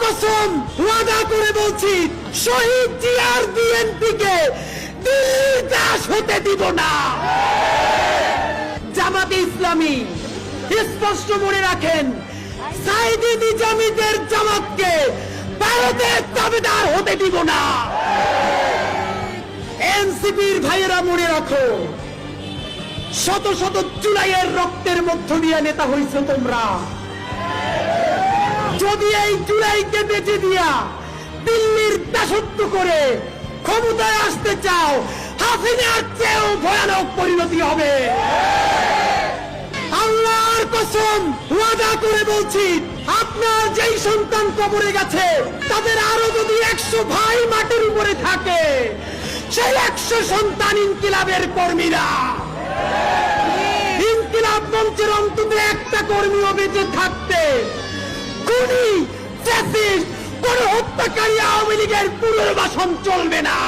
কসম ওয়াদা করে বলছি, শহীদ জিয়ার বিএনপিকে দিল্লির দাস হতে দিব না। জামাতে ইসলামী স্পষ্ট মনে রাখেন, সাইদি নিজামীদের জামাতকে ভারতের দাবিদার হতে দিব না। এনসিপির ভাইয়েরা মনে রাখো, শত শত জুলাইয়ের রক্তের মধ্য দিয়ে নেতা হইছো তোমরা। যদি এই জুলাইকে বেঁচে দিয়া দিল্লির দাসত্ব করে ক্ষমতায় আসতে চাও, হাসিনার চেয়েও ভয়ানক পরিণতি হবে। আল্লাহর কসম ওয়াদা করে বলছি, আপনার যেই সন্তান কবরে গেছে, তাদের আরো যদি 100 ভাই মাটির উপরে থাকে, সেই 100 সন্তান ইনকিলাবের কর্মীরা। ইনকিলাব মঞ্চের অন্তত একটা কর্মীও বেঁচে থাকতে খুনি ফ্যাসিস্ট কোন হত্যাকারী আওয়ামী লীগের পুনর্বাসন চলবে না।